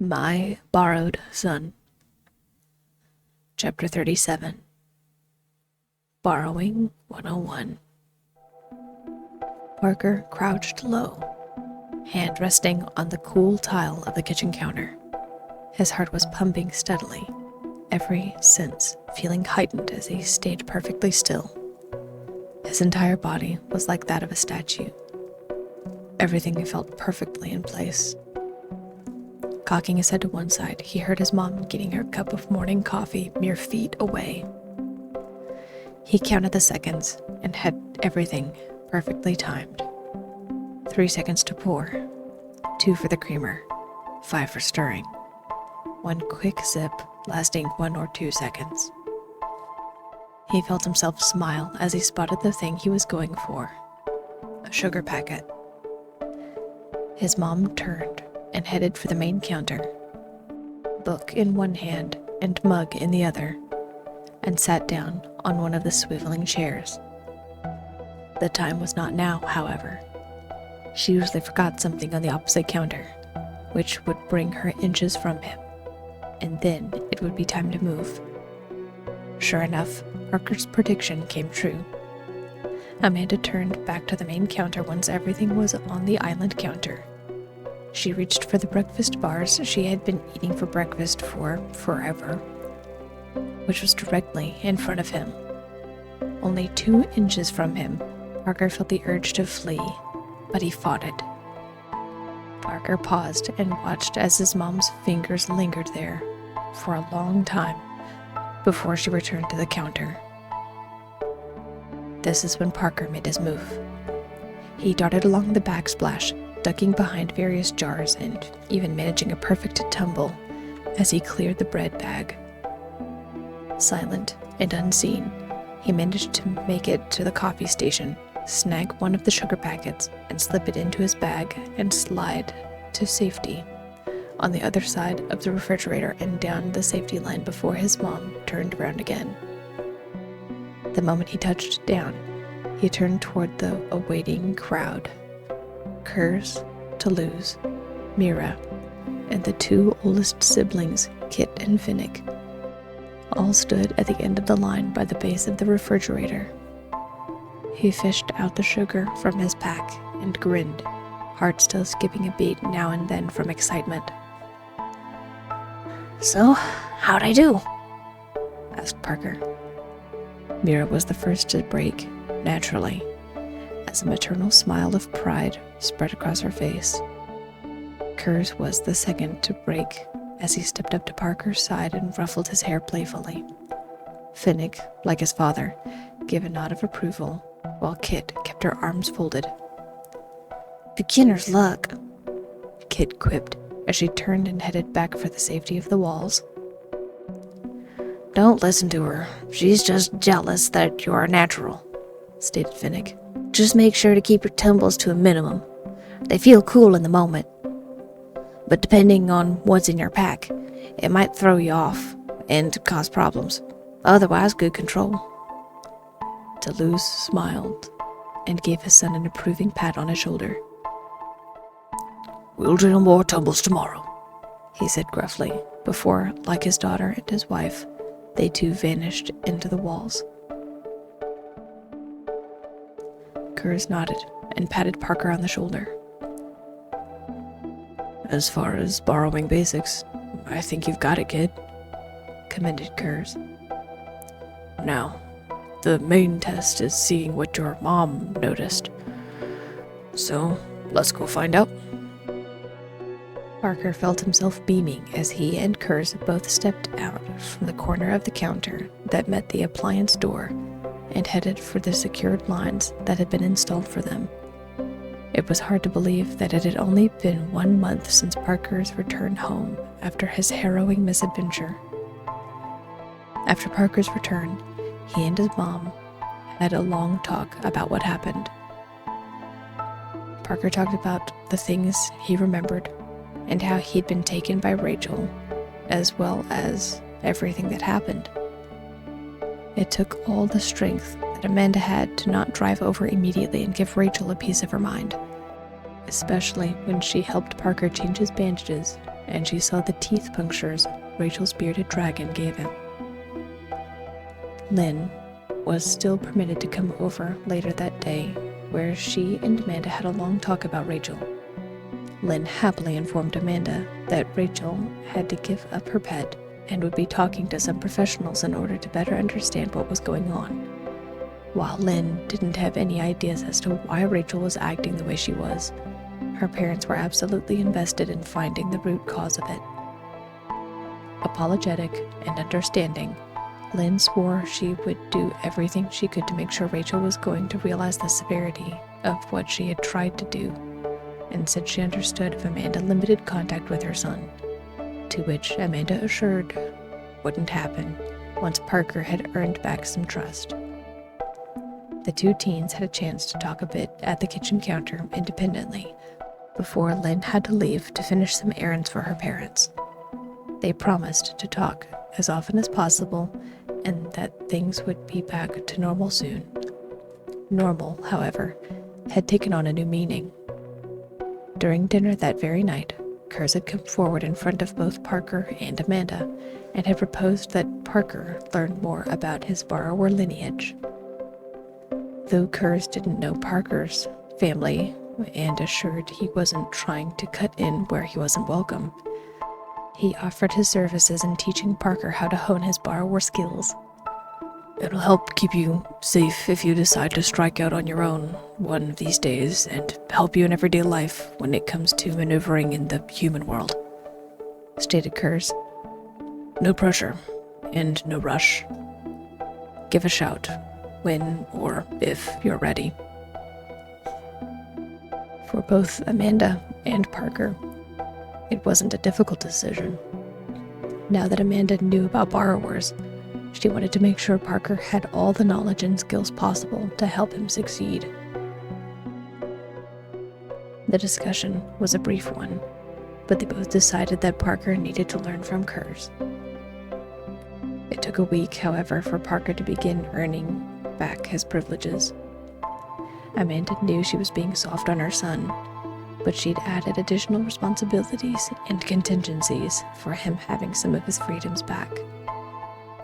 My Borrowed Son. Chapter 37. Borrowing 101. Parker crouched low, hand resting on the cool tile of the kitchen counter. His heart was pumping steadily, every sense feeling heightened as he stayed perfectly still. His entire body was like that of a statue. Everything felt perfectly in place. Cocking his head to one side, he heard his mom getting her cup of morning coffee mere feet away. He counted the seconds and had everything perfectly timed. 3 seconds to pour, 2 for the creamer, 5 for stirring. 1 quick sip lasting 1 or 2 seconds. He felt himself smile as he spotted the thing he was going for, a sugar packet. His mom turned and headed for the main counter, book in one hand and mug in the other, and sat down on one of the swiveling chairs. The time was not now, however. She usually forgot something on the opposite counter, which would bring her inches from him, and then it would be time to move. Sure enough, Parker's prediction came true. Amanda turned back to the main counter once everything was on the island counter. She reached for the breakfast bars she had been eating for breakfast for forever, which was directly in front of him. Only 2 inches from him, Parker felt the urge to flee, but he fought it. Parker paused and watched as his mom's fingers lingered there for a long time before she returned to the counter. This is when Parker made his move. He darted along the backsplash, ducking behind various jars and even managing a perfect tumble as he cleared the bread bag. Silent and unseen, he managed to make it to the coffee station, snag one of the sugar packets, and slip it into his bag and slide to safety on the other side of the refrigerator and down the safety line before his mom turned around again. The moment he touched down, he turned toward the awaiting crowd. Kurz, Toulouse, Mira, and the 2 oldest siblings, Kit and Finnick, all stood at the end of the line by the base of the refrigerator. He fished out the sugar from his pack and grinned, heart still skipping a beat now and then from excitement. "So, how'd I do?" asked Parker. Mira was the first to break, naturally, as a maternal smile of pride spread across her face. Kurz was the second to break as he stepped up to Parker's side and ruffled his hair playfully. Finnick, like his father, gave a nod of approval, while Kit kept her arms folded. "Beginner's luck," Kit quipped as she turned and headed back for the safety of the walls. "Don't listen to her. She's just jealous that you're a natural," stated Finnick. "Just make sure to keep your tumbles to a minimum. They feel cool in the moment, but depending on what's in your pack, it might throw you off and cause problems. Otherwise, good control." Toulouse smiled and gave his son an approving pat on his shoulder. "We'll do more tumbles tomorrow," he said gruffly, before, like his daughter and his wife, they too vanished into the walls. Kurz nodded and patted Parker on the shoulder. "As far as borrowing basics, I think you've got it, kid," commended Kurz. "Now, the main test is seeing what your mom noticed. So, let's go find out." Parker felt himself beaming as he and Kurz both stepped out from the corner of the counter that met the appliance door and headed for the secured lines that had been installed for them. It was hard to believe that it had only been 1 month since Parker's return home after his harrowing misadventure. After Parker's return, he and his mom had a long talk about what happened. Parker talked about the things he remembered and how he'd been taken by Rachel, as well as everything that happened. It took all the strength that Amanda had to not drive over immediately and give Rachel a piece of her mind, especially when she helped Parker change his bandages and she saw the teeth punctures Rachel's bearded dragon gave him. Lynn was still permitted to come over later that day, where she and Amanda had a long talk about Rachel. Lynn happily informed Amanda that Rachel had to give up her pet and would be talking to some professionals in order to better understand what was going on. While Lynn didn't have any ideas as to why Rachel was acting the way she was, her parents were absolutely invested in finding the root cause of it. Apologetic and understanding, Lynn swore she would do everything she could to make sure Rachel was going to realize the severity of what she had tried to do, and said she understood if Amanda limited contact with her son, to which Amanda assured wouldn't happen once Parker had earned back some trust. The two teens had a chance to talk a bit at the kitchen counter independently before Lynn had to leave to finish some errands for her parents. They promised to talk as often as possible and that things would be back to normal soon. Normal, however, had taken on a new meaning. During dinner that very night, Kurz had come forward in front of both Parker and Amanda and had proposed that Parker learn more about his borrower lineage. Though Kurz didn't know Parker's family and assured he wasn't trying to cut in where he wasn't welcome, he offered his services in teaching Parker how to hone his borrower skills. It'll help keep you safe if you decide to strike out on your own one of these days, and help you in everyday life when it comes to maneuvering in the human world, stated Kurz. No pressure, and no rush. Give a shout when or if you're ready. For both Amanda and Parker, it wasn't a difficult decision. Now that Amanda knew about borrowers, she wanted to make sure Parker had all the knowledge and skills possible to help him succeed. The discussion was a brief one, but they both decided that Parker needed to learn from Kurz. It took a week, however, for Parker to begin earning back his privileges. Amanda knew she was being soft on her son, but she'd added additional responsibilities and contingencies for him having some of his freedoms back.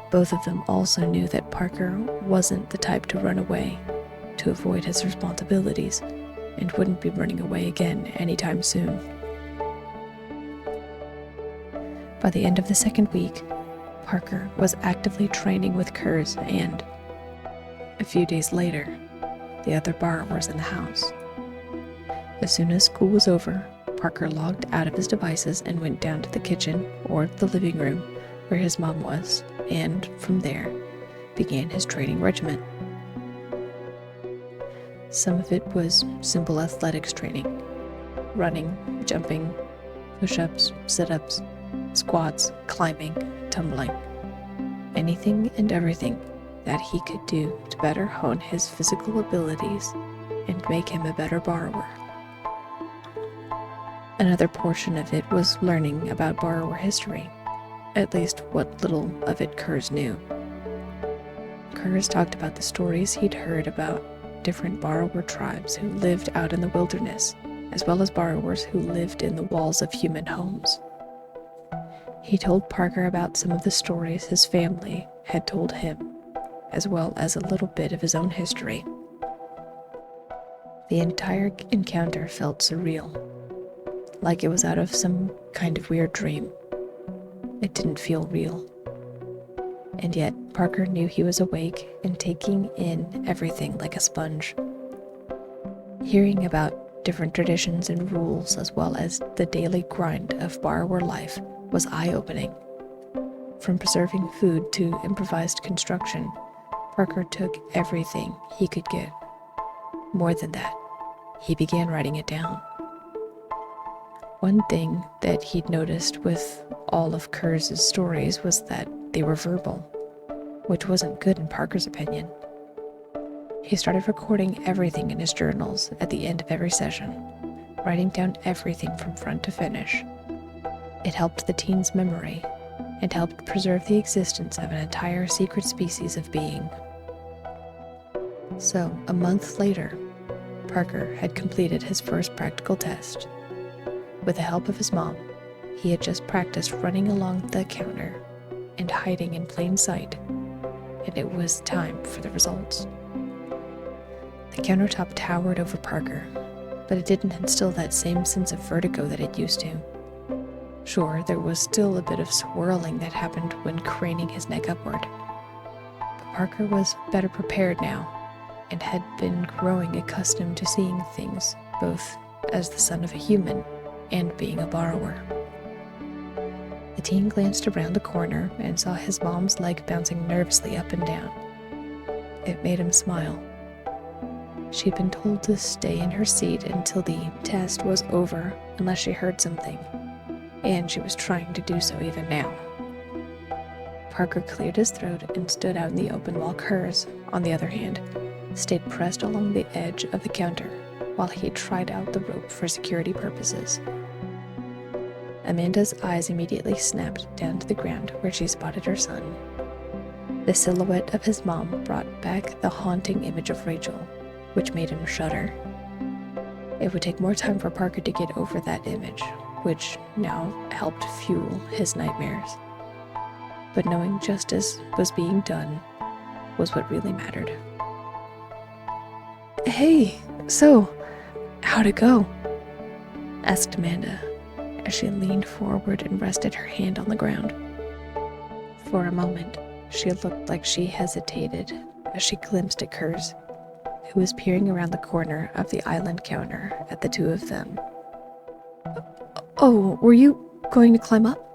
Both of them also knew that Parker wasn't the type to run away to avoid his responsibilities, and wouldn't be running away again anytime soon. By the end of the second week, Parker was actively training with Kurz and, a few days later, the other borrowers in the house. As soon as school was over, Parker logged out of his devices and went down to the kitchen or the living room where his mom was, and from there began his training regimen. Some of it was simple athletics training: running, jumping, push-ups, sit-ups, squats, climbing, tumbling. Anything and everything that he could do to better hone his physical abilities and make him a better borrower. Another portion of it was learning about borrower history, at least what little of it Kurz knew. Kurz talked about the stories he'd heard about different borrower tribes who lived out in the wilderness, as well as borrowers who lived in the walls of human homes. He told Parker about some of the stories his family had told him, as well as a little bit of his own history. The entire encounter felt surreal, like it was out of some kind of weird dream. It didn't feel real. And yet, Parker knew he was awake and taking in everything like a sponge. Hearing about different traditions and rules, as well as the daily grind of borrower life, was eye-opening. From preserving food to improvised construction, Parker took everything he could get. More than that, he began writing it down. One thing that he'd noticed with all of Kurz's stories was that they were verbal, which wasn't good in Parker's opinion. He started recording everything in his journals at the end of every session, writing down everything from front to finish. It helped the teen's memory and helped preserve the existence of an entire secret species of being. So, a month later, Parker had completed his first practical test. With the help of his mom, He had just practiced running along the counter and hiding in plain sight, and it was time for the results. The countertop towered over Parker, but it didn't instill that same sense of vertigo that it used to. Sure, there was still a bit of swirling that happened when craning his neck upward, but Parker was better prepared now, and had been growing accustomed to seeing things, both as the son of a human and being a borrower. The teen glanced around the corner and saw his mom's leg bouncing nervously up and down. It made him smile. She'd been told to stay in her seat until the test was over unless she heard something, and she was trying to do so even now. Parker cleared his throat and stood out in the open while Kurz, on the other hand, stayed pressed along the edge of the counter while he tried out the rope for security purposes. Amanda's eyes immediately snapped down to the ground where she spotted her son. The silhouette of his mom brought back the haunting image of Rachel, which made him shudder. It would take more time for Parker to get over that image, which now helped fuel his nightmares. But knowing justice was being done was what really mattered. "Hey, so, how'd it go?" asked Amanda, as she leaned forward and rested her hand on the ground. For a moment, she looked like she hesitated as she glimpsed at Kurz, who was peering around the corner of the island counter at the two of them. "Oh, were you going to climb up?"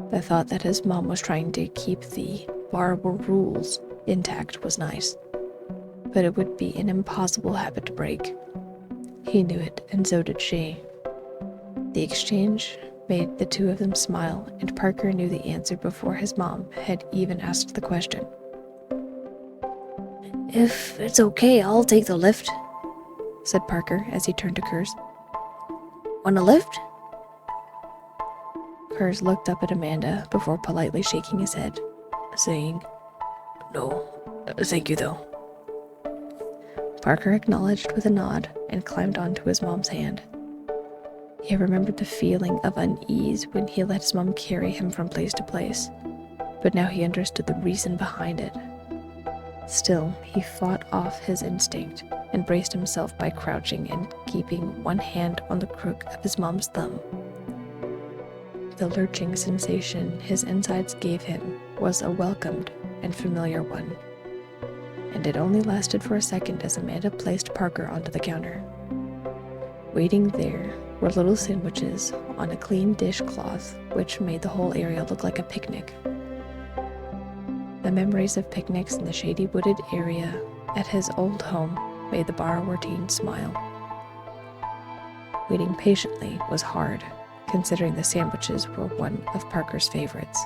The thought that his mom was trying to keep the borrower rules intact was nice, but it would be an impossible habit to break. He knew it, and so did she. The exchange made the two of them smile, and Parker knew the answer before his mom had even asked the question. "If it's okay, I'll take the lift," said Parker as he turned to Kurz. "Want a lift?" Kurz looked up at Amanda before politely shaking his head, saying, "No, thank you though." Parker acknowledged with a nod and climbed onto his mom's hand. He remembered the feeling of unease when he let his mom carry him from place to place, but now he understood the reason behind it. Still, he fought off his instinct and braced himself by crouching and keeping one hand on the crook of his mom's thumb. The lurching sensation his insides gave him was a welcomed and familiar one, and it only lasted for a second as Amanda placed Parker onto the counter. Waiting there were little sandwiches on a clean dishcloth, which made the whole area look like a picnic. The memories of picnics in the shady wooded area at his old home made the borrower teen smile. Waiting patiently was hard, considering the sandwiches were one of Parker's favorites.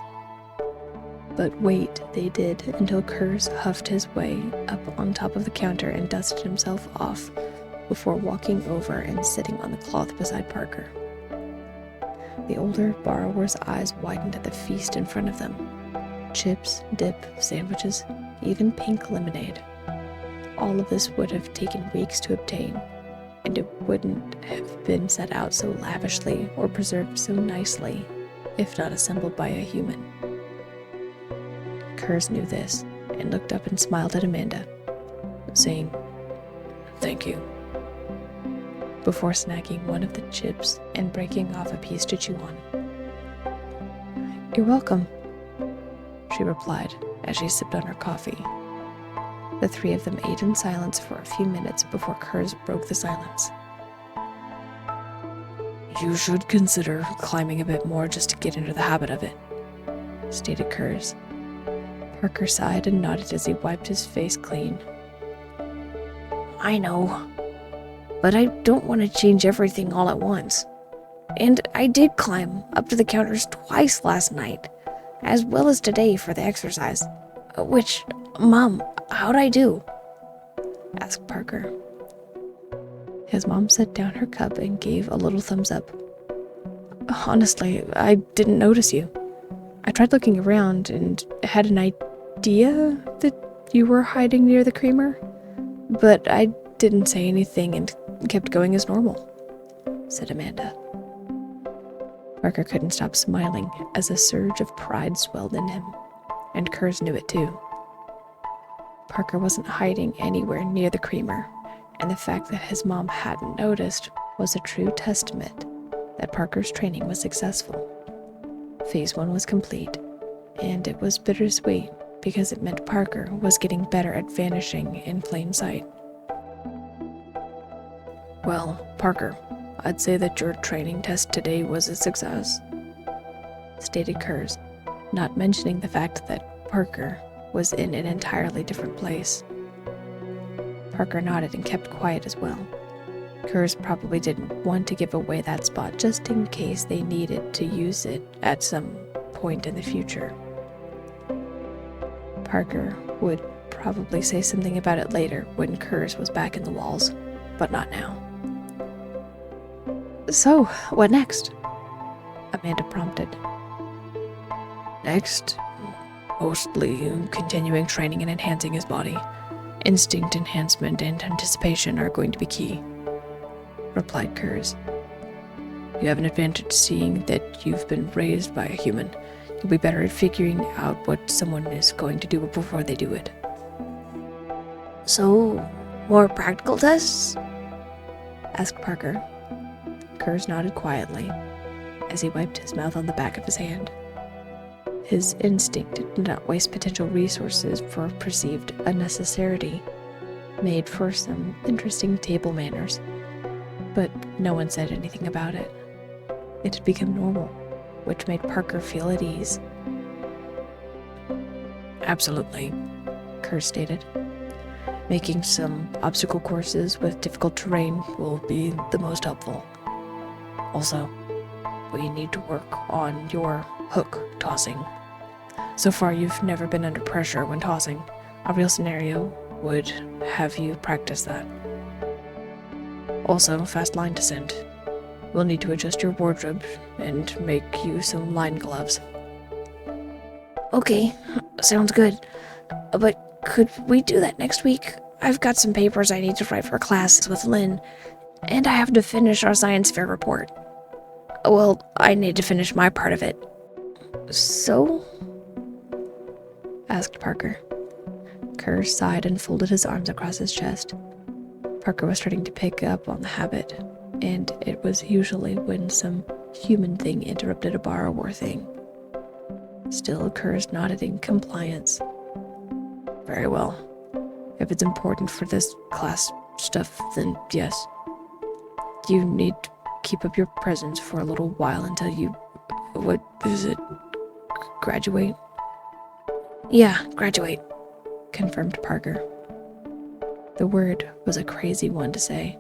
But wait they did until Kurz huffed his way up on top of the counter and dusted himself off before walking over and sitting on the cloth beside Parker. The older borrower's eyes widened at the feast in front of them. Chips, dip, sandwiches, even pink lemonade. All of this would have taken weeks to obtain, and it wouldn't have been set out so lavishly or preserved so nicely if not assembled by a human. Kurz knew this and looked up and smiled at Amanda, saying, "Thank you," before snagging one of the chips and breaking off a piece to chew on. "You're welcome," she replied as she sipped on her coffee. The three of them ate in silence for a few minutes before Kurz broke the silence. "You should consider climbing a bit more just to get into the habit of it," stated Kurz. Parker sighed and nodded as he wiped his face clean. "I know, but I don't want to change everything all at once. And I did climb up to the counters twice last night, as well as today for the exercise. Which, Mom, how'd I do?" asked Parker. His mom set down her cup and gave a little thumbs up. "Honestly, I didn't notice you. I tried looking around and had an idea that you were hiding near the creamer, but I didn't say anything and kept going as normal," said Amanda. Parker couldn't stop smiling as a surge of pride swelled in him, and Kurz knew it too. Parker wasn't hiding anywhere near the creamer, and the fact that his mom hadn't noticed was a true testament that Parker's training was successful. Phase 1 was complete, and it was bittersweet because it meant Parker was getting better at vanishing in plain sight. Well, Parker, I'd say that your training test today was a success, stated Kurz, not mentioning the fact that Parker was in an entirely different place. Parker nodded and kept quiet as well. Kurz probably didn't want to give away that spot just in case they needed to use it at some point in the future. Parker would probably say something about it later when Kurz was back in the walls, but not now. So, what next? Amanda prompted. Next, mostly continuing training and enhancing his body. Instinct enhancement and anticipation are going to be key, replied Kurz. You have an advantage seeing that you've been raised by a human. You'll be better at figuring out what someone is going to do before they do it. So, more practical tests? Asked Parker. Kurz nodded quietly as he wiped his mouth on the back of his hand. His instinct did not waste potential resources for perceived unnecessity, made for some interesting table manners, but no one said anything about it. It had become normal, which made Parker feel at ease. Absolutely, Kurz stated. Making some obstacle courses with difficult terrain will be the most helpful. Also, we need to work on your hook tossing. So far, you've never been under pressure when tossing. A real scenario would have you practice that. Also, fast line descent. We'll need to adjust your wardrobe and make you some line gloves. Okay, sounds good. But could we do that next week? I've got some papers I need to write for classes with Lynn, and I have to finish our science fair report. Well, I need to finish my part of it. So? Asked Parker. Kurz sighed and folded his arms across his chest. Parker was starting to pick up on the habit, and it was usually when some human thing interrupted a borrower thing. Still, Kurz nodded in compliance. Very well. If it's important for this class stuff, then yes. You need to keep up your presence for a little while until you... what is it? Graduate? Yeah, graduate, confirmed Parker. The word was a crazy one to say.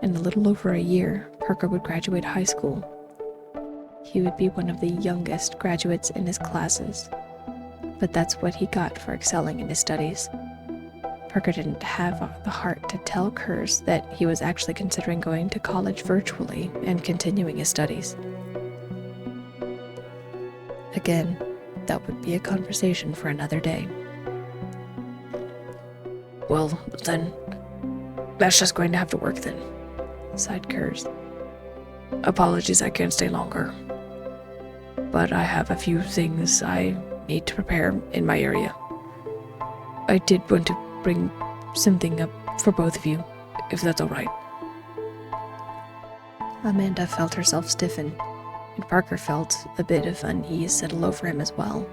In a little over a year, Parker would graduate high school. He would be one of the youngest graduates in his classes, but that's what he got for excelling in his studies. Parker didn't have the heart to tell Kurz that he was actually considering going to college virtually and continuing his studies. Again, that would be a conversation for another day. Well, then, that's just going to have to work then, sighed Kurz. Apologies I can't stay longer, but I have a few things I need to prepare in my area. I did want to bring something up for both of you, if that's all right. Amanda felt herself stiffen, and Parker felt a bit of unease settle over him as well.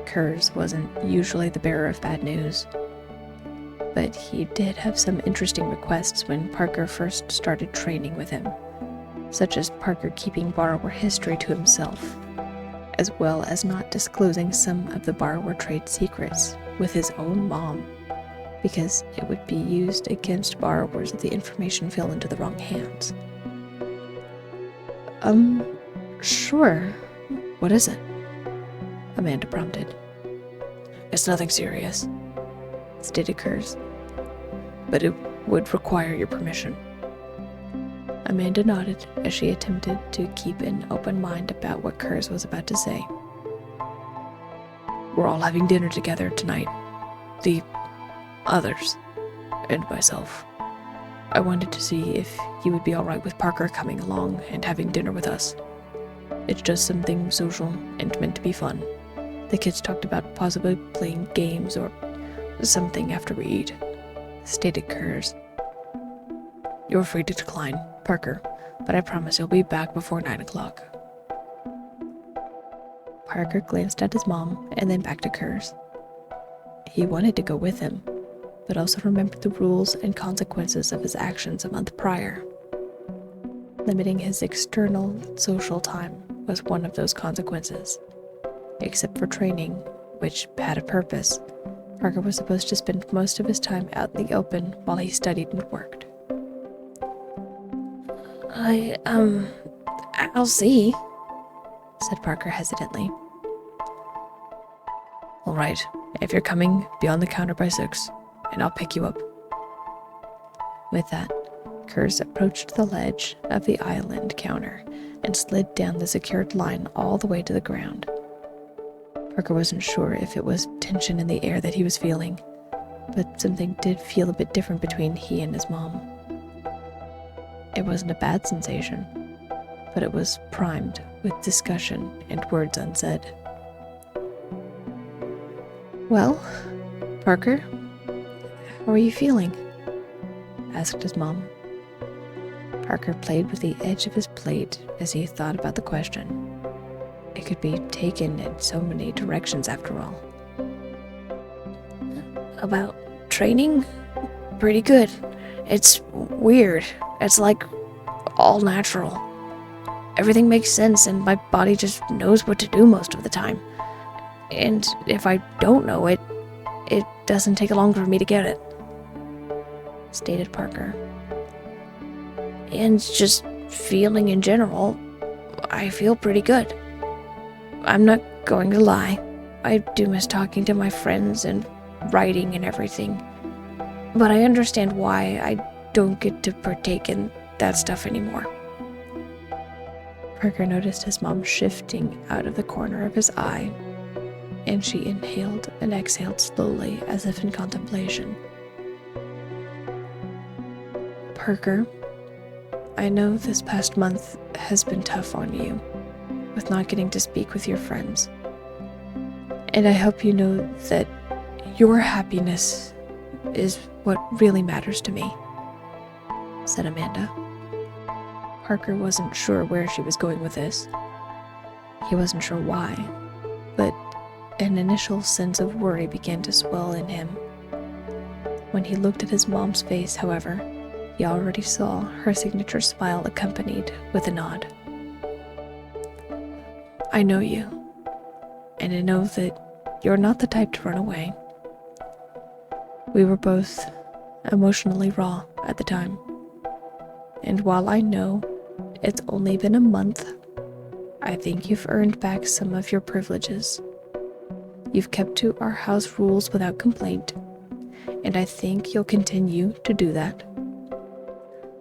Kurz wasn't usually the bearer of bad news, but he did have some interesting requests when Parker first started training with him, such as Parker keeping borrower history to himself, as well as not disclosing some of the borrower trade secrets with his own mom, because it would be used against borrowers if the information fell into the wrong hands. Sure. What is it? Amanda prompted. It's nothing serious, stated Kurz, but it would require your permission. Amanda nodded as she attempted to keep an open mind about what Kurz was about to say. We're all having dinner together tonight. The others and myself. I wanted to see if you would be alright with Parker coming along and having dinner with us. It's just something social and meant to be fun. The kids talked about possibly playing games or something after we eat," stated Kurz. "You're free to decline, Parker, but I promise you'll be back before 9 o'clock. Parker glanced at his mom and then back to Kurz. He wanted to go with him, but also remembered the rules and consequences of his actions a month prior. Limiting his external social time was one of those consequences. Except for training, which had a purpose, Parker was supposed to spend most of his time out in the open while he studied and worked. I'll see," said Parker hesitantly. "All right, if you're coming, be on the counter by 6, and I'll pick you up." With that, Kurz approached the ledge of the island counter and slid down the secured line all the way to the ground. Parker wasn't sure if it was tension in the air that he was feeling, but something did feel a bit different between he and his mom. It wasn't a bad sensation, but it was primed with discussion and words unsaid. "Well, Parker, how are you feeling?" asked his mom. Parker played with the edge of his plate as he thought about the question. It could be taken in so many directions after all. "About training? Pretty good. It's weird. It's like all natural. Everything makes sense and my body just knows what to do most of the time. And if I don't know it, it doesn't take long for me to get it," stated Parker. "And just feeling in general, I feel pretty good. I'm not going to lie. I do miss talking to my friends and writing and everything. But I understand why I don't get to partake in that stuff anymore." Parker noticed his mom shifting out of the corner of his eye, and she inhaled and exhaled slowly as if in contemplation. "Parker, I know this past month has been tough on you, with not getting to speak with your friends. And I hope you know that your happiness is what really matters to me," said Amanda. Parker wasn't sure where she was going with this. He wasn't sure why, but an initial sense of worry began to swell in him. When he looked at his mom's face, however, he already saw her signature smile accompanied with a nod. "I know you, and I know that you're not the type to run away. We were both emotionally raw at the time, and while I know it's only been a month, I think you've earned back some of your privileges. You've kept to our house rules without complaint, and I think you'll continue to do that.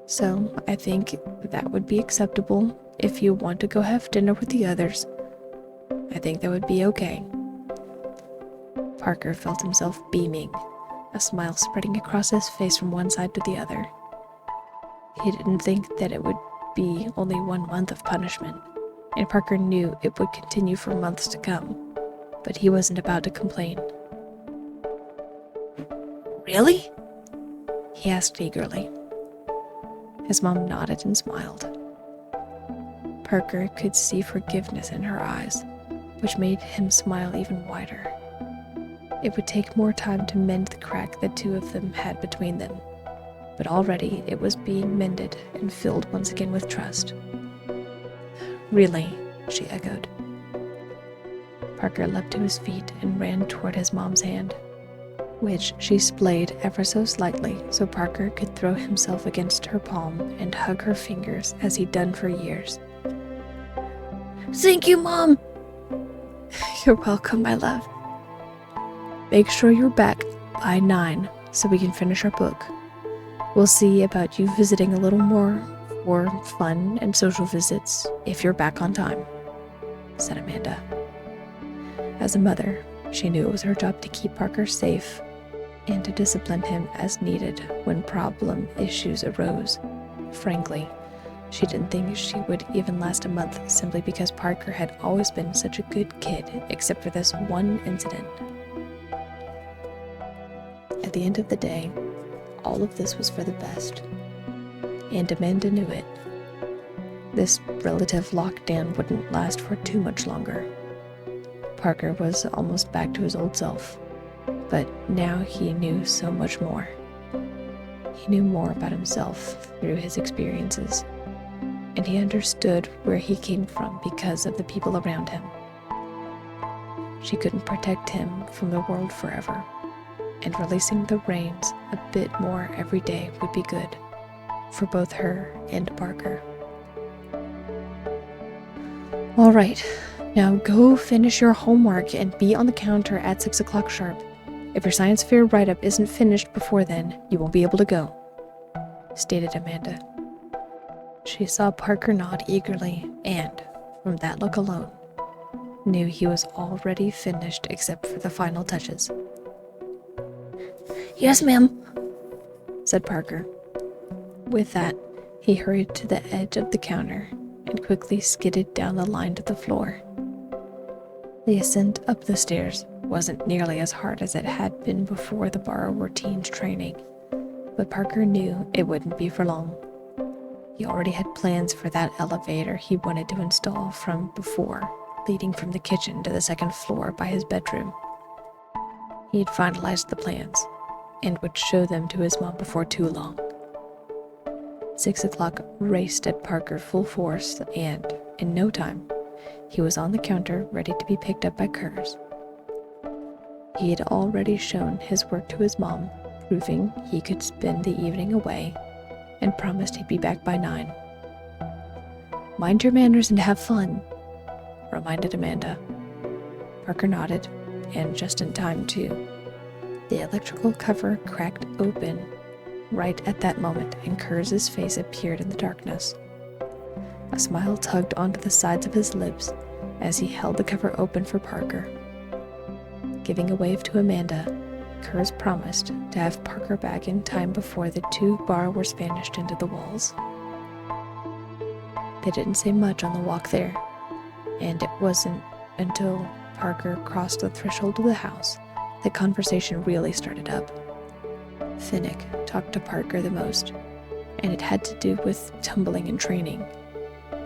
So I think that would be acceptable if you want to go have dinner with the others. I think that would be okay." Parker felt himself beaming, a smile spreading across his face from one side to the other. He didn't think that it would be only 1 month of punishment, and Parker knew it would continue for months to come, but he wasn't about to complain. "Really?" he asked eagerly. His mom nodded and smiled. Parker could see forgiveness in her eyes, which made him smile even wider. It would take more time to mend the crack the two of them had between them, but already it was being mended and filled once again with trust. "Really?" she echoed. Parker leapt to his feet and ran toward his mom's hand, which she splayed ever so slightly so Parker could throw himself against her palm and hug her fingers as he'd done for years. "Thank you, Mom!" "You're welcome, my love. Make sure you're back by 9 so we can finish our book. We'll see about you visiting a little more for fun and social visits if you're back on time," said Amanda. As a mother, she knew it was her job to keep Parker safe and to discipline him as needed when problem issues arose. Frankly, She didn't think she would even last a month simply because Parker had always been such a good kid, except for this one incident. At the end of the day, all of this was for the best, and Amanda knew it. This relative lockdown wouldn't last for too much longer. Parker was almost back to his old self, but now he knew so much more. He knew more about himself through his experiences, and he understood where he came from because of the people around him. She couldn't protect him from the world forever, and releasing the reins a bit more every day would be good for both her and Parker. All right, now go finish your homework and be on the counter at 6 o'clock sharp. If your science fair write-up isn't finished before then, you won't be able to go, stated Amanda. She saw Parker nod eagerly and, from that look alone, knew he was already finished except for the final touches. Yes, ma'am, said Parker. With that, he hurried to the edge of the counter and quickly skidded down the line to the floor. The ascent up the stairs wasn't nearly as hard as it had been before the borrower teens training, but Parker knew it wouldn't be for long. He already had plans for that elevator he wanted to install from before, leading from the kitchen to the second floor by his bedroom. He had finalized the plans and would show them to his mom before too long. 6 o'clock raced at Parker full force, and, in no time, he was on the counter ready to be picked up by Kurz. He had already shown his work to his mom, proving he could spend the evening away, and promised he'd be back by 9. Mind your manners and have fun, reminded Amanda. Parker nodded, and just in time, too. The electrical cover cracked open right at that moment, and Kurz's face appeared in the darkness. A smile tugged onto the sides of his lips as he held the cover open for Parker. Giving a wave to Amanda, Kurz promised to have Parker back in time before the two borrowers vanished into the walls. They didn't say much on the walk there, and it wasn't until Parker crossed the threshold of the house that conversation really started up. Finnick talked to Parker the most, and it had to do with tumbling and training.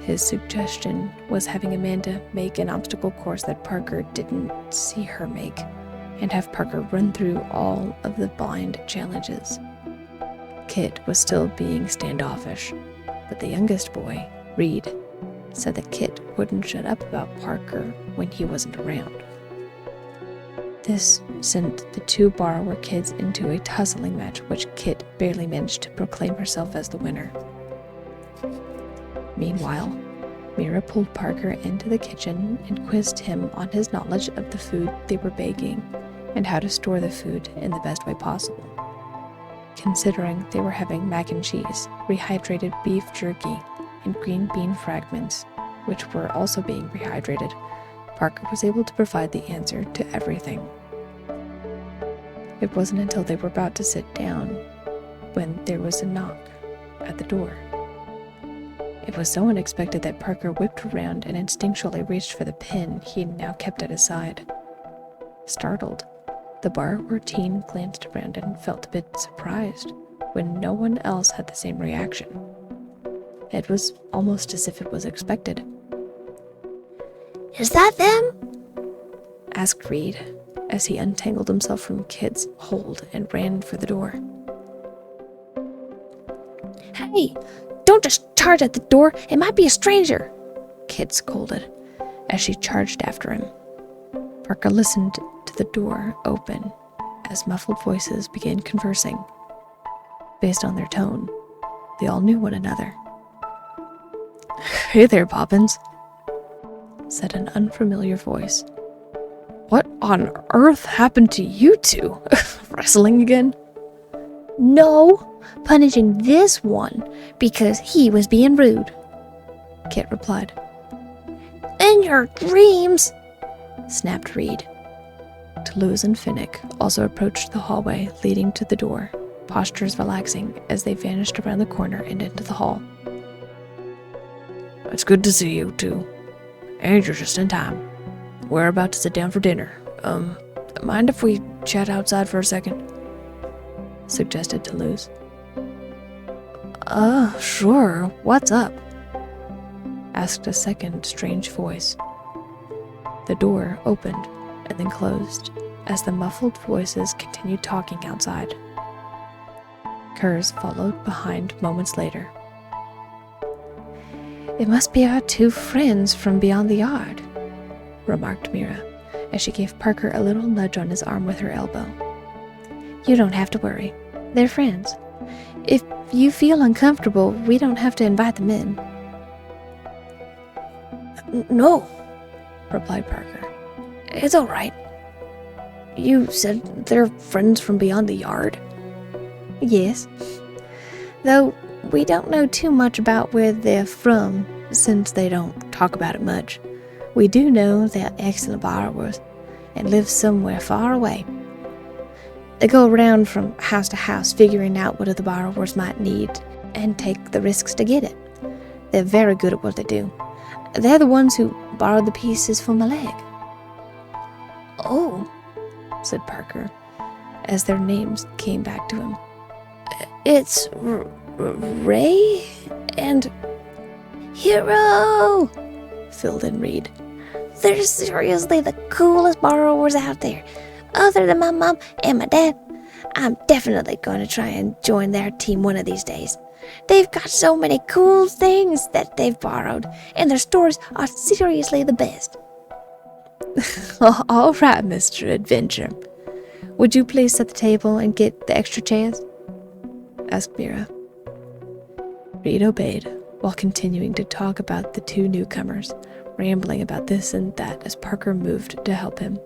His suggestion was having Amanda make an obstacle course that Parker didn't see her make, and have Parker run through all of the blind challenges. Kit was still being standoffish, but the youngest boy, Reed, said that Kit wouldn't shut up about Parker when he wasn't around. This sent the two borrower kids into a tussling match, which Kit barely managed to proclaim herself as the winner. Meanwhile, Mira pulled Parker into the kitchen and quizzed him on his knowledge of the food they were baking and how to store the food in the best way possible. Considering they were having mac and cheese, rehydrated beef jerky, and green bean fragments, which were also being rehydrated, Parker was able to provide the answer to everything. It wasn't until they were about to sit down when there was a knock at the door. It was so unexpected that Parker whipped around and instinctually reached for the pen he now kept at his side. Startled, the borrower teen glanced around and felt a bit surprised when no one else had the same reaction. It was almost as if it was expected. Is that them? Asked Reed as he untangled himself from Kit's hold and ran for the door. Hey, don't just charge at the door. It might be a stranger, Kit scolded as she charged after him. Parker listened to the door open as muffled voices began conversing. Based on their tone, they all knew one another. "Hey there, Poppins," said an unfamiliar voice. "What on earth happened to you two? Wrestling again?" No, punishing this one because he was being rude, Kit replied. In your dreams, snapped Reed. Toulouse and Finnick also approached the hallway leading to the door, postures relaxing as they vanished around the corner and into the hall. It's good to see you, too. And you're just in time. We're about to sit down for dinner. Mind if we chat outside for a second? Suggested Toulouse. Sure. What's up? Asked a second strange voice. The door opened and then closed as the muffled voices continued talking outside. Kurz followed behind moments later. It must be our two friends from beyond the yard, remarked Mira, as she gave Parker a little nudge on his arm with her elbow. You don't have to worry. They're friends. If you feel uncomfortable, we don't have to invite them in. No, replied Parker. It's all right. You said they're friends from beyond the yard? Yes. Though we don't know too much about where they're from, since they don't talk about it much. We do know they're excellent borrowers and live somewhere far away. They go around from house to house figuring out what other borrowers might need and take the risks to get it. They're very good at what they do. They're the ones who borrowed the pieces for my leg. Oh, said Parker, as their names came back to him. It's Ray and Hero, filled in Reed. They're seriously the coolest borrowers out there. Other than my mom and my dad, I'm definitely going to try and join their team one of these days. They've got so many cool things that they've borrowed, and their stories are seriously the best. All right, Mr. Adventure. Would you please set the table and get the extra chairs? Asked Mira. Reed obeyed, while continuing to talk about the two newcomers, rambling about this and that as Parker moved to help him.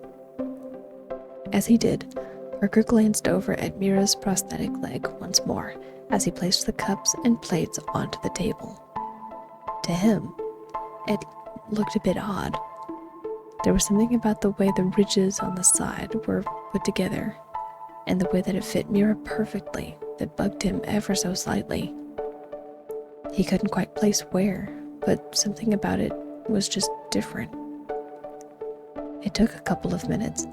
As he did, Parker glanced over at Mira's prosthetic leg once more as he placed the cups and plates onto the table. To him, it looked a bit odd. There was something about the way the ridges on the side were put together, and the way that it fit Mira perfectly, that bugged him ever so slightly. He couldn't quite place where, but something about it was just different. It took a couple of minutes,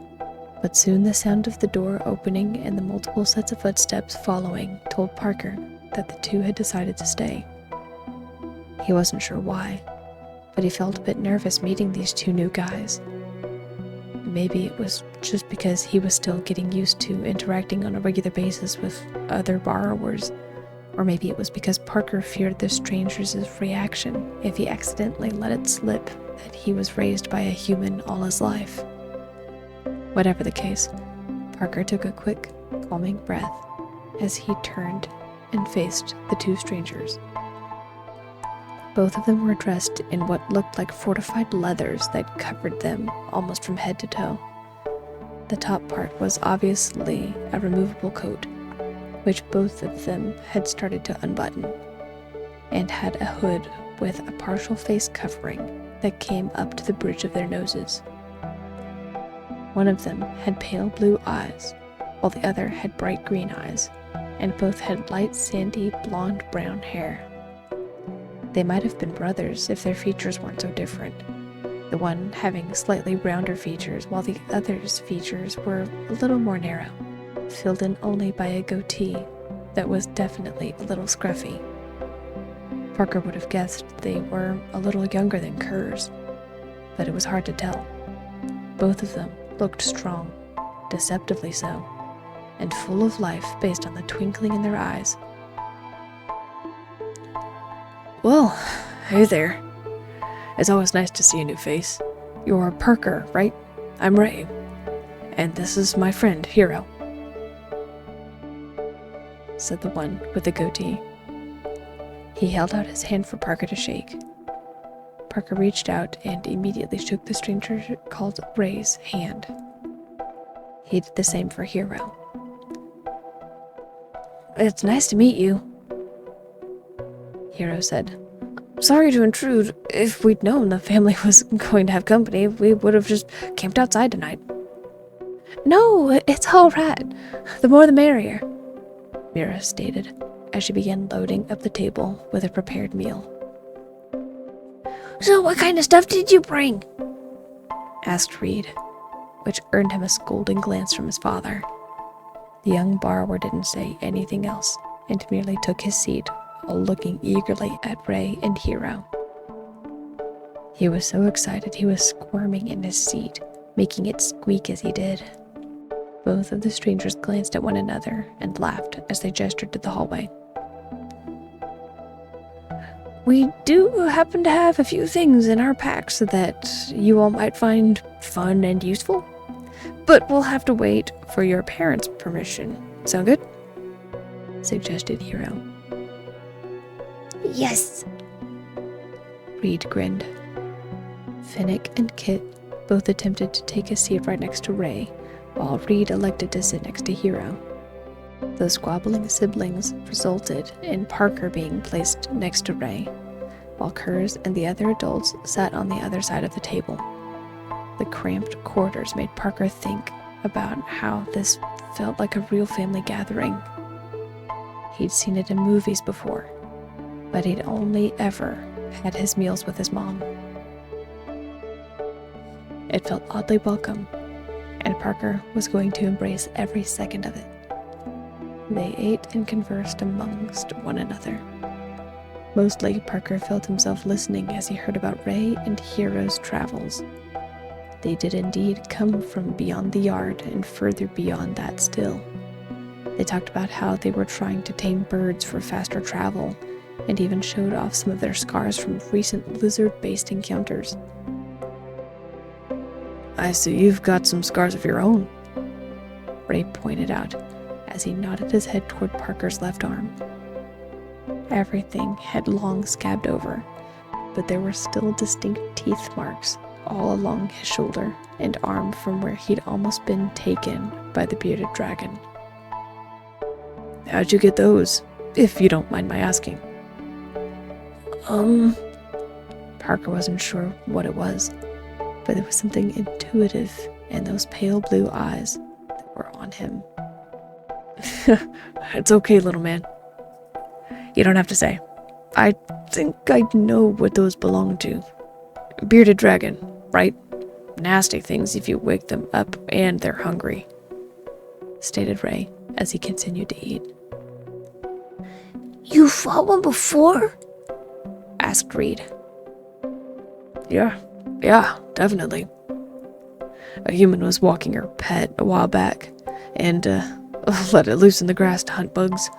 but soon the sound of the door opening and the multiple sets of footsteps following told Parker that the two had decided to stay. He wasn't sure why, but he felt a bit nervous meeting these two new guys. Maybe it was just because he was still getting used to interacting on a regular basis with other borrowers, or maybe it was because Parker feared the stranger's reaction if he accidentally let it slip that he was raised by a human all his life. Whatever the case, Parker took a quick, calming breath as he turned and faced the two strangers. Both of them were dressed in what looked like fortified leathers that covered them almost from head to toe. The top part was obviously a removable coat, which both of them had started to unbutton, and had a hood with a partial face covering that came up to the bridge of their noses. One of them had pale blue eyes, while the other had bright green eyes, and both had light sandy blonde-brown hair. They might have been brothers if their features weren't so different, the one having slightly rounder features while the other's features were a little more narrow, filled in only by a goatee that was definitely a little scruffy. Parker would have guessed they were a little younger than Kurz, but it was hard to tell. Both of them looked strong, deceptively so, and full of life based on the twinkling in their eyes. Well, hey there. It's always nice to see a new face. You're Parker, right? I'm Ray. And this is my friend, Hero, said the one with the goatee. He held out his hand for Parker to shake. Parker reached out and immediately shook the stranger called Ray's hand. He did the same for Hero. It's nice to meet you, Hero said. Sorry to intrude. If we'd known the family was going to have company, we would have just camped outside tonight. No, it's all right. The more the merrier, Mira stated, as she began loading up the table with a prepared meal. So what kind of stuff did you bring? asked Reed, which earned him a scolding glance from his father. The young borrower didn't say anything else and merely took his seat while looking eagerly at Ray and Hero. He was so excited he was squirming in his seat, making it squeak as he did. Both of the strangers glanced at one another and laughed as they gestured to the hallway. We do happen to have a few things in our packs that you all might find fun and useful, but we'll have to wait for your parents' permission. Sound good? Suggested Hero. Yes. Reed grinned. Finnick and Kit both attempted to take a seat right next to Ray, while Reed elected to sit next to Hero. The squabbling siblings resulted in Parker being placed next to Ray, while Kurz and the other adults sat on the other side of the table. The cramped quarters made Parker think about how this felt like a real family gathering. He'd seen it in movies before, but he'd only ever had his meals with his mom. It felt oddly welcome, and Parker was going to embrace every second of it. They ate and conversed amongst one another. Mostly, Parker felt himself listening as he heard about Ray and Hero's travels. They did indeed come from beyond the yard and further beyond that still. They talked about how they were trying to tame birds for faster travel, and even showed off some of their scars from recent lizard-based encounters. I see you've got some scars of your own, Ray pointed out as he nodded his head toward Parker's left arm. Everything had long scabbed over, but there were still distinct teeth marks all along his shoulder and arm from where he'd almost been taken by the bearded dragon. How'd you get those, if you don't mind my asking? Parker wasn't sure what it was, but there was something intuitive in those pale blue eyes that were on him. It's okay, little man. You don't have to say. I think I know what those belong to. Bearded dragon, right? Nasty things if you wake them up and they're hungry, stated Ray as he continued to eat. You fought one before? Asked Reed. Yeah, definitely. A human was walking her pet a while back, and let it loose in the grass to hunt bugs.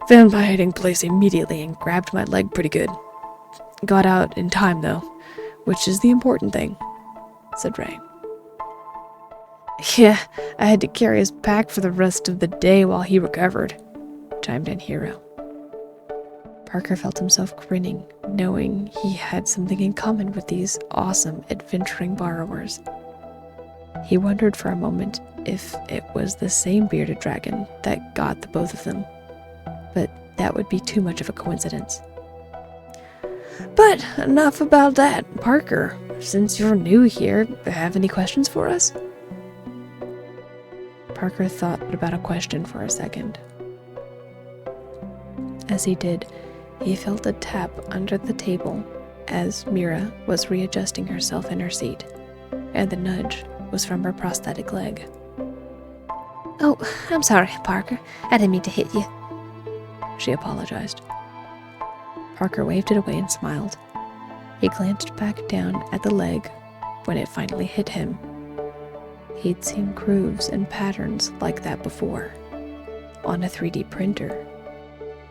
Found my hiding place immediately and grabbed my leg pretty good. Got out in time, though, which is the important thing, said Ray. Yeah, I had to carry his pack for the rest of the day while he recovered, chimed in Hero. Parker felt himself grinning, knowing he had something in common with these awesome, adventuring borrowers. He wondered for a moment if it was the same bearded dragon that got the both of them, but that would be too much of a coincidence. But enough about that. Parker, since you're new here, have any questions for us? Parker thought about a question for a second. As he did, he felt a tap under the table as Mira was readjusting herself in her seat, and the nudge was from her prosthetic leg. Oh, I'm sorry, Parker. I didn't mean to hit you. She apologized. Parker waved it away and smiled. He glanced back down at the leg when it finally hit him. He'd seen grooves and patterns like that before, on a 3D printer.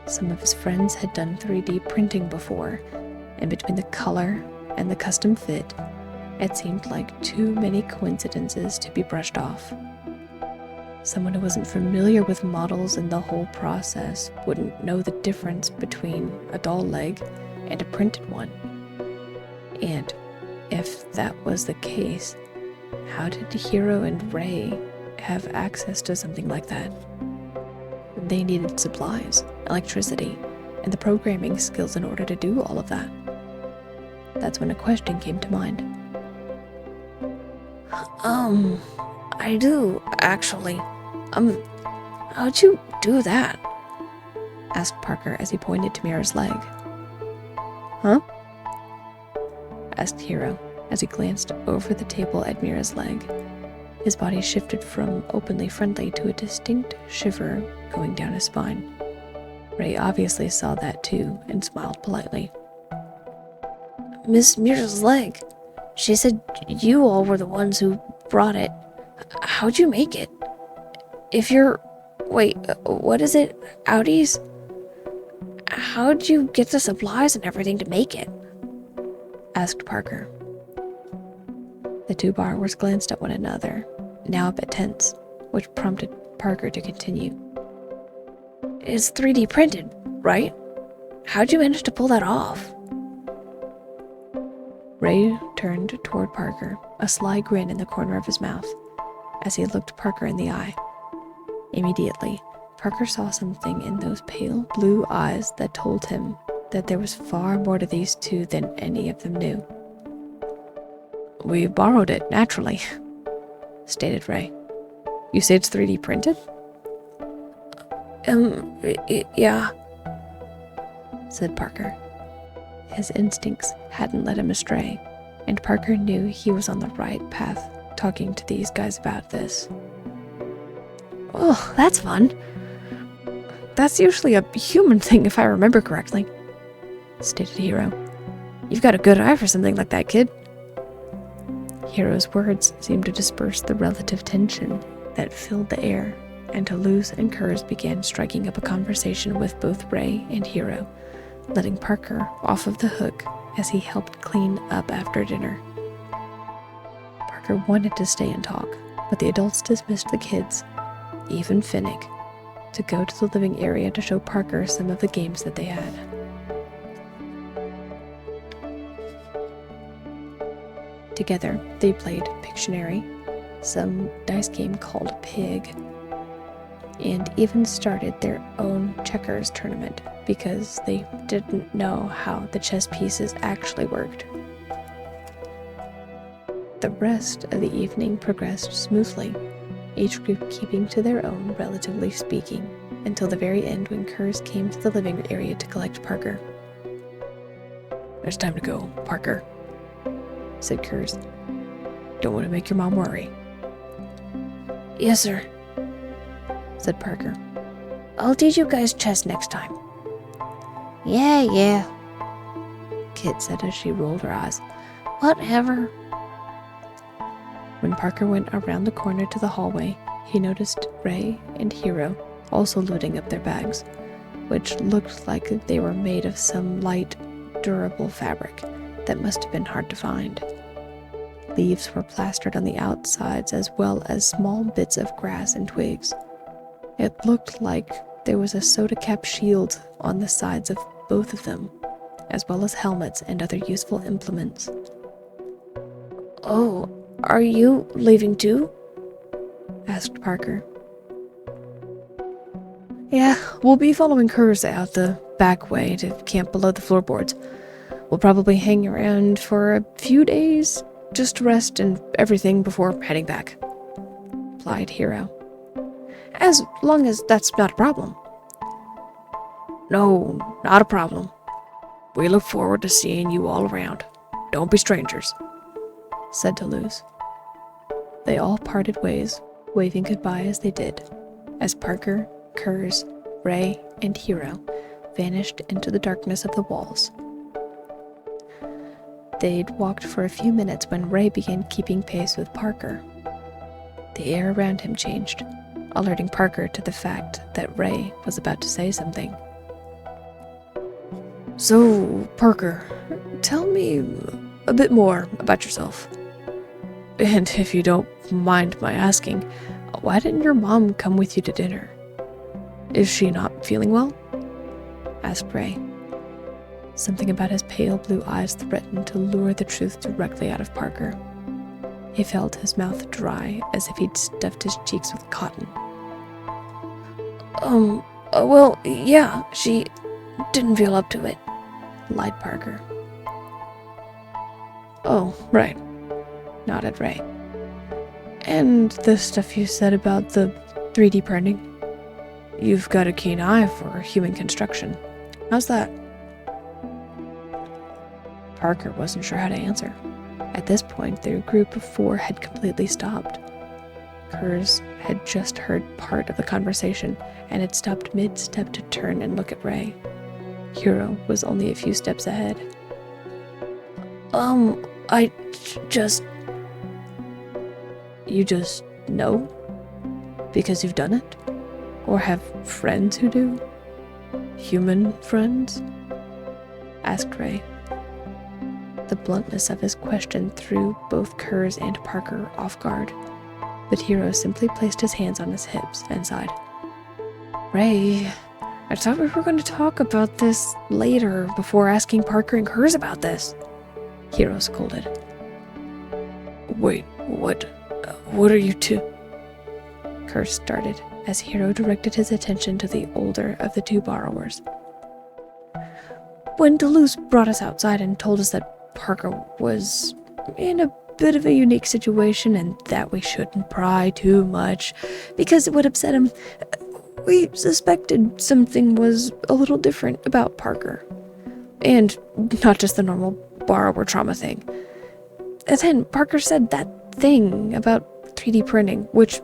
Some of his friends had done 3D printing before, and between the color and the custom fit, it seemed like too many coincidences to be brushed off. Someone who wasn't familiar with models and the whole process wouldn't know the difference between a doll leg and a printed one. And if that was the case, how did Hero and Ray have access to something like that? They needed supplies, electricity, and the programming skills in order to do all of that. That's when a question came to mind. I do, actually. How'd you do that? Asked Parker as he pointed to Mira's leg. Huh? asked Hero as he glanced over the table at Mira's leg. His body shifted from openly friendly to a distinct shiver going down his spine. Ray obviously saw that too and smiled politely. Miss Mira's leg. She said you all were the ones who brought it. How'd you make it? If you're... Wait, what is it? Audis? How'd you get the supplies and everything to make it? Asked Parker. The two borrowers glanced at one another, now a bit tense, which prompted Parker to continue. It's 3D printed, right? How'd you manage to pull that off? Ray turned toward Parker, a sly grin in the corner of his mouth, as he looked Parker in the eye. Immediately, Parker saw something in those pale blue eyes that told him that there was far more to these two than any of them knew. "We borrowed it, naturally," stated Ray. "You say it's 3D printed?" Yeah, said Parker. His instincts hadn't led him astray, and Parker knew he was on the right path talking to these guys about this. Oh, that's fun. "That's usually a human thing if I remember correctly," stated Hero. "You've got a good eye for something like that, kid." Hero's words seemed to disperse the relative tension that filled the air, and Toulouse and Kurz began striking up a conversation with both Ray and Hero, letting Parker off of the hook as he helped clean up after dinner. Parker wanted to stay and talk, but the adults dismissed the kids, even Finnick, to go to the living area to show Parker some of the games that they had. Together, they played Pictionary, some dice game called Pig, and even started their own checkers tournament because they didn't know how the chess pieces actually worked. The rest of the evening progressed smoothly, each group keeping to their own, relatively speaking, until the very end when Kurz came to the living area to collect Parker. "It's time to go, Parker," said Kurz. "Don't want to make your mom worry." Yes, sir, said Parker. I'll teach you guys chess next time. Yeah, Kit said as she rolled her eyes. Whatever. When Parker went around the corner to the hallway, he noticed Ray and Hero also loading up their bags, which looked like they were made of some light, durable fabric that must have been hard to find. Leaves were plastered on the outsides as well as small bits of grass and twigs. It looked like there was a soda cap shield on the sides of both of them, as well as helmets and other useful implements. Oh, are you leaving too? Asked Parker. Yeah, we'll be following Kurz out the back way to camp below the floorboards. We'll probably hang around for a few days, just to rest and everything before heading back, replied Hero. As long as that's not a problem. No, not a problem. We look forward to seeing you all around. Don't be strangers, said Toulouse. They all parted ways, waving goodbye as they did, as Parker, Kurz, Ray, and Hero vanished into the darkness of the walls. They'd walked for a few minutes when Ray began keeping pace with Parker. The air around him changed, alerting Parker to the fact that Ray was about to say something. So, Parker, tell me a bit more about yourself. And if you don't mind my asking, why didn't your mom come with you to dinner? Is she not feeling well? Asked Ray. Something about his pale blue eyes threatened to lure the truth directly out of Parker. He felt his mouth dry, as if he'd stuffed his cheeks with cotton. Well, yeah, she didn't feel up to it, lied Parker. Oh, right, nodded Ray. And the stuff you said about the 3D printing? You've got a keen eye for human construction. How's that? Parker wasn't sure how to answer. At this point, their group of 4 had completely stopped. Kurz had just heard part of the conversation and had stopped mid-step to turn and look at Ray. Hiro was only a few steps ahead. You just know? Because you've done it? Or have friends who do? Human friends? Asked Ray. The bluntness of his question threw both Kurz and Parker off guard, but Hiro simply placed his hands on his hips and sighed. Ray, I thought we were going to talk about this later before asking Parker and Kurz about this, Hiro scolded. Wait, what are you two? Kurz started as Hiro directed his attention to the older of the 2 borrowers. When Deleuze brought us outside and told us that Parker was in a bit of a unique situation and that we shouldn't pry too much because it would upset him, we suspected something was a little different about Parker. And not just the normal borrower trauma thing. And then Parker said that thing about 3D printing, which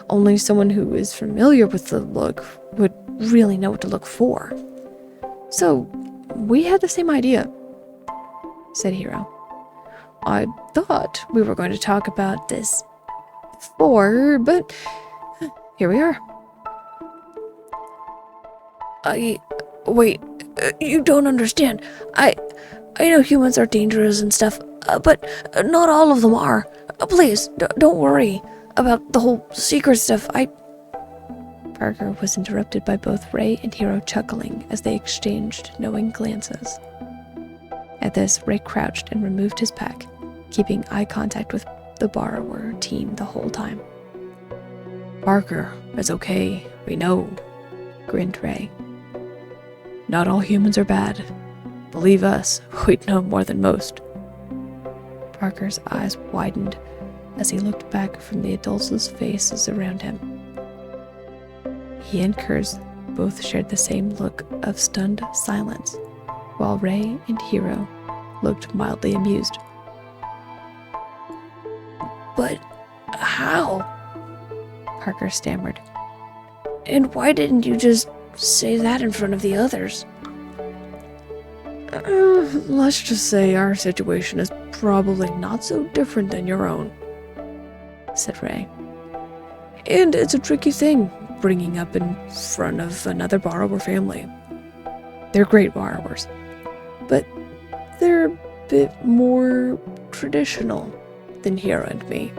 only someone who is familiar with the look would really know what to look for. So, we had the same idea, said Hiro. I thought we were going to talk about this before, but here we are. Wait, you don't understand. I know humans are dangerous and stuff, but not all of them are. Please, don't worry about the whole secret stuff. Parker was interrupted by both Ray and Hiro chuckling as they exchanged knowing glances. At this, Ray crouched and removed his pack, keeping eye contact with the borrower team the whole time. Parker, it's okay, we know, grinned Ray. Not all humans are bad. Believe us, we'd know more than most. Parker's eyes widened as he looked back from the adults' faces around him. He and Kurz both shared the same look of stunned silence, while Ray and Hiro looked mildly amused. But how? Parker stammered. And why didn't you just say that in front of the others? Let's just say our situation is probably not so different than your own, said Ray. And it's a tricky thing, bringing up in front of another borrower family. They're great borrowers, but they're a bit more traditional than Hiro and me.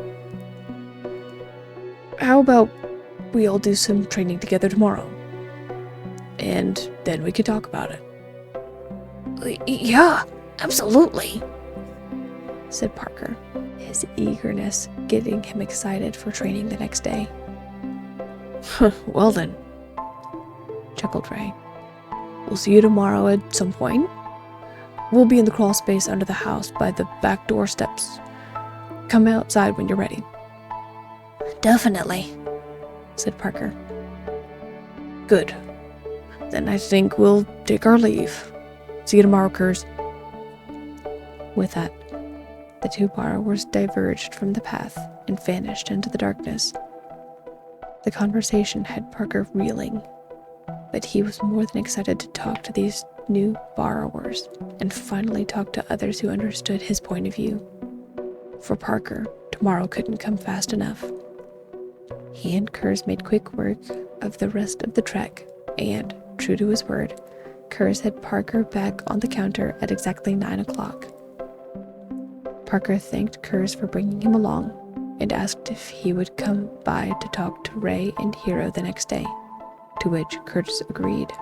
How about we all do some training together tomorrow? And then we could talk about it. Yeah, absolutely, said Parker, his eagerness getting him excited for training the next day. Well then, chuckled Ray. We'll see you tomorrow at some point. We'll be in the crawl space under the house by the back door steps. Come outside when you're ready. Definitely, said Parker. Good. Then I think we'll take our leave. See you tomorrow, Kurz. With that, the 2 borrowers diverged from the path and vanished into the darkness. The conversation had Parker reeling, but he was more than excited to talk to these new borrowers and finally talk to others who understood his point of view. For Parker, tomorrow couldn't come fast enough. He and Kurz made quick work of the rest of the trek, and, true to his word, Kurz had Parker back on the counter at exactly 9 o'clock. Parker thanked Kurz for bringing him along and asked if he would come by to talk to Ray and Hiro the next day, to which Kurz agreed.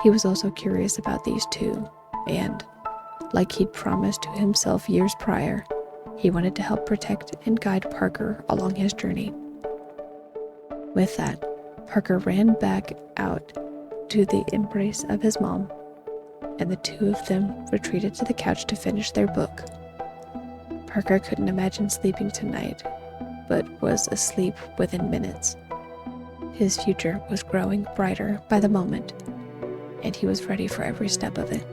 He was also curious about these 2, and, like he'd promised to himself years prior, he wanted to help protect and guide Parker along his journey. With that, Parker ran back out to the embrace of his mom, and the 2 of them retreated to the couch to finish their book. Parker couldn't imagine sleeping tonight, but was asleep within minutes. His future was growing brighter by the moment, and he was ready for every step of it.